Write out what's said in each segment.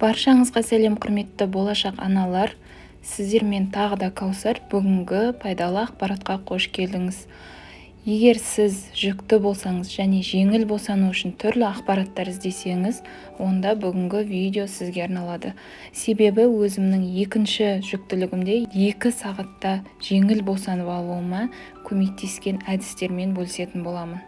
Баршаңызға сәлем, құрметті болашақ аналар. Сіздермен тағы да Каусар. Бүгінгі пайдалы ақпаратқа қош келдіңіз. Егер сіз жүкті болсаңыз және жеңіл босану үшін түрлі ақпараттар іздесеңіз, онда бүгінгі видео сізге арналады. Себебі өзімнің екінші жүктілігімде 2 сағатта жеңіл босанып алуыма көмектескен әдістермен бөлісетін боламын.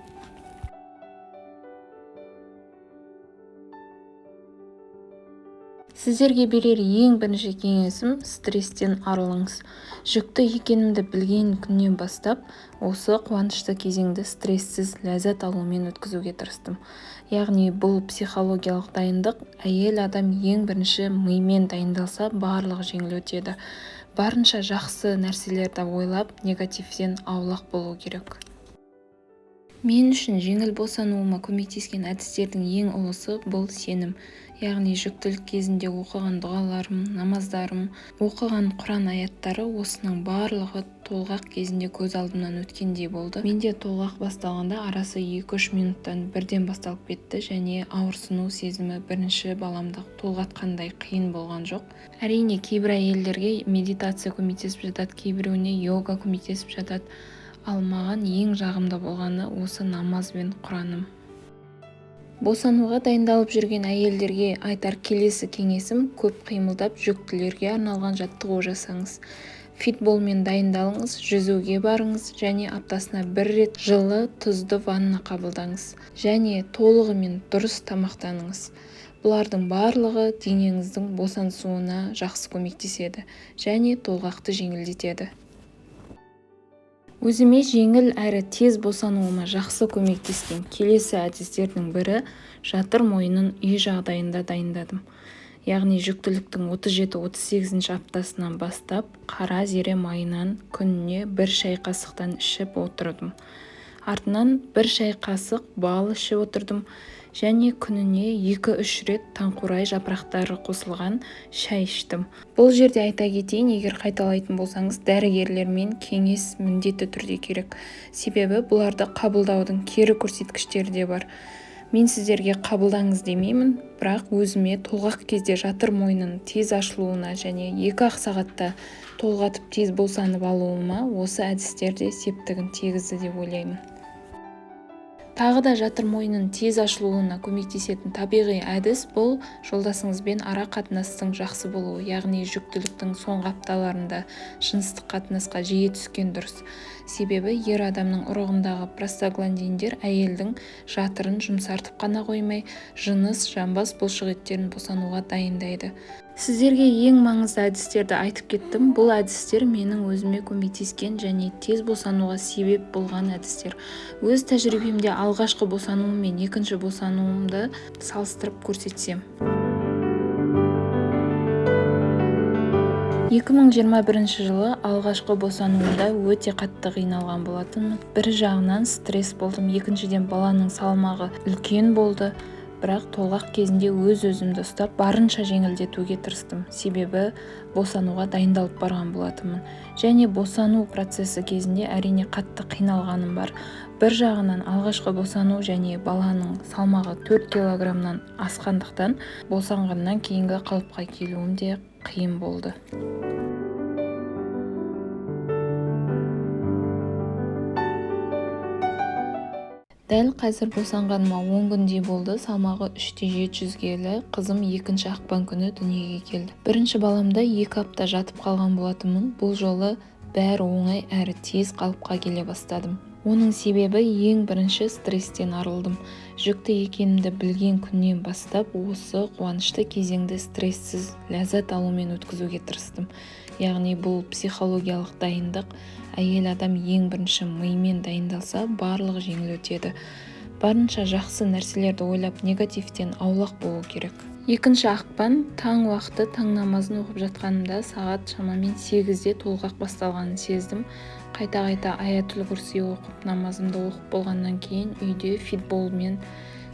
Сіздерге берер ең бірінші кеңесім стресстен арылыңыз. Жүкті екенімді білген күннен бастап, осы қуанышты кезеңді стрессіз ләззат алумен өткізуге тырыстым. Яғни бұл психологиялық дайындық, әйел адам ең бірінші мимен дайындалса, барлығы жеңіл өтеді. Барынша жақсы нәрселерді ойлап, негативтен аулақ болу керек. Мен үшін жеңіл босануыма көмектескен әдістердің ең ұлысы бұл сенім. Яғни жүктілік кезінде оқыған дұғаларым, намаздарым, оқыған Құран аяттары осының барлығы толғақ кезінде көз алдымнан өткендей болды. Менде толғақ басталғанда арасы 2-3 минуттан бірден басталып кетті және ауырсыну сезімі бірінші баламды толғатқандай қиын болған жоқ. Әрине, кейбір әйелдерге медитация көмектесіп жатады, кейбіреуіне йога көмектесіп жатады. Ал маған ең жағымды болғаны осы намаз бен Құраным. Босануға дайындалып жүрген әйелдерге айтар келесі кеңесім: көп қимылдап, жүктілерге арналған жаттығу жасаңыз. Фитболмен дайындалыңыз, жүзуге барыңыз және аптасына 1 рет жылы тұзды ванна қабылдаңыз. Және толығымен дұрыс тамақтаныңыз. Бұлардың барлығы денеңіздің босаңсуына жақсы көмектеседі және толғақты жеңілдетеді. Өзіме жеңіл әрі тез босануыма жақсы көмектескен келесі әдістердің бірі: жатыр мойнын үй жағдайында дайындадым. Яғни жүктіліктің 37-38 аптасынан бастап қара зере майынан күніне 1 шай қасықтан ішіп отырдым. Артынан 1 шай қасық бал ішіп отырдым және күніне 2-3 рет таңқурай жапырақтары қосылған шай іштім. Бұл жерде айта кетейін, егер қайталайтын болсаңыз, дәрігерлермен кеңес міндетті түрде керек. Себебі бұларды қабылдаудың кері көрсеткіштері де бар. Мен сіздерге қабылдаңыз демеймін, бірақ өзіме толғақ кезде жатыр мойнын тез ашылуына және 2-ақ сағатта толғатып тез босанып алуыма осы әдістерде септігін тигізді деп ойлаймын. Тағы да жатыр мойнын тез ашылуына көмектесетін табиғи әдіс бұл жолдасыңызбен ара қатынастың жақсы болуы, яғни жүктіліктің соңғы апталарында жыныстық қатынасқа жиі түскен дұрыс. Себебі ер адамның ұрығындағы простагландиндер әйелдің жатырын жұмсартып қана қоймай, жыныс, жамбас бұлшықеттерін босануға дайындайды. Сіздерге ең маңызды әдістерді айтып кеттім. Бұл әдістер менің өзіме көмектескен және тез босануға себеп болған әдістер. Өз тәжірибемде алғашқы босануым мен екінші босануымды салыстырып көрсетсем. 2021 жылы алғашқы босануымда өте қатты қиналған болатынмын. Бір жағынан стресс болдым, екіншіден баланың салмағы үлкен болды. Бірақ толғақ кезінде өз-өзімді ұстап, барынша жеңілдетуге тырыстым. Себебі босануға дайындалып барған болатынмын. Және босану процесі кезінде әрине қатты қиналғаным бар. Бір жағынан алғашқы босану және баланың салмағы 4 килограммнан асқандықтан босанғаннан кейінгі қалыпқа келуім де қиын болды. Дәл қазір босанғаныма 10 күндей болды. Салмағы 3-700 келі, қызым 2 ақпан күні дүниеге келді. Бірінші баламда 2 апта жатып қалған болатынмын. Бұл жолы бәрі оңай әрі тез қалыпқа келе бастадым. Оның себебі ең бірінші стресстен арылдым. Жүкті екенімді білген күннен бастап осы қуанышты кезеңді стрессіз ләззат алумен өткізуге тырыстым. Яғни бұл психологиялық дайындық, әйел адам ең бірінші мимен дайындалса, барлығы жеңіл өтеді. Барынша жақсы нәрселерді ойлап, негативтен аулақ болу керек. 2 ақпан таң уақыты таң намазын оқып жатқанымда сағат шамамен 8-де толғақ басталғанын сездім. Қайта-қайта аятул курси оқып, намазымды оқып болғаннан кейін үйде фитболмен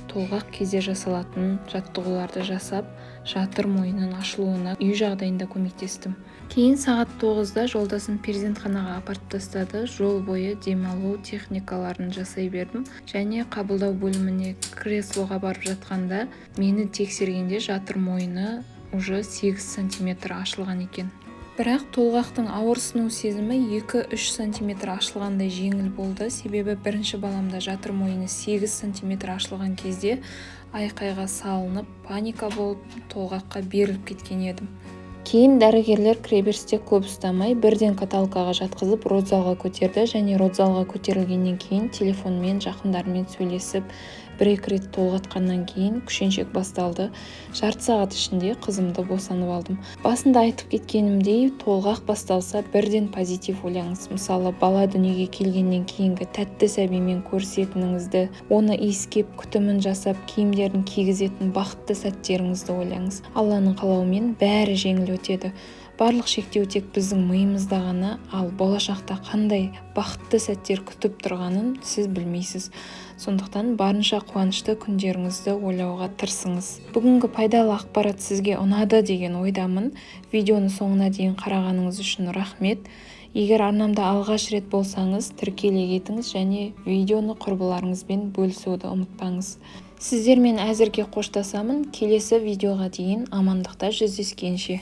толғақ кезде жасалатын жаттығуларды жасап, жатыр мойнын ашылуына үй жағдайында көмектестім. Кейін сағат 9-да жолдасым перзентханаға апарып тастады. Жол бойы демалу техникаларын жасай бердім. Және қабылдау бөліміне креслоға барып жатқанда мені тексергенде жатыр мойны уже 8 сантиметр ашылған екен. Бірақ толғақтың ауырсыну сезімі 2-3 сантиметр ашылғандай жеңіл болды. Себебі бірінші баламда жатыр мойны 8 сантиметр ашылған кезде айқайға салынып, паника болып, толғаққа беріліп кеткен едім. Кейін дәрігерлер кіреберісте көп ұстамай, бірден каталкаға жатқызып, родзалға көтерді және родзалға көтерілгеннен кейін телефонмен жақындармен сөйлесіп, 1-2 рет толғатқаннан кейін күшеншек басталды. Жарты сағат ішінде қызымды босанып алдым. Басында айтып кеткенімдей, толғақ басталса бірден позитив ойлаңыз. Мысалы, бала дүниеге келгеннен кейінгі тәтті сәбимен көрісетініңізді, оны иіскеп, күтімін жасап, киімдерін кигізетін бақытты сәттеріңізді ойлаңыз. Алланың қалауымен бәрі жеңіл өтеді. Барлық шектеу тек біздің миымызда ғана, ал болашақта қандай бақытты сәттер күтіп тұрғанын сіз білмейсіз. Сондықтан барынша қуанышты күндеріңізді ойлауға тырысыңыз. Бүгінгі пайдалы ақпарат сізге ұнады деген ойдамын. Видеоны соңына дейін қарағаныңыз үшін рахмет. Егер арнамда алғаш рет болсаңыз, тіркеле кетіңіз және видеоны құрбыларыңызбен бөлісуді ұмытпаңыз. Сіздермен әзірге қоштасамын. Келесі видеоға дейін амандықта жүздескенше.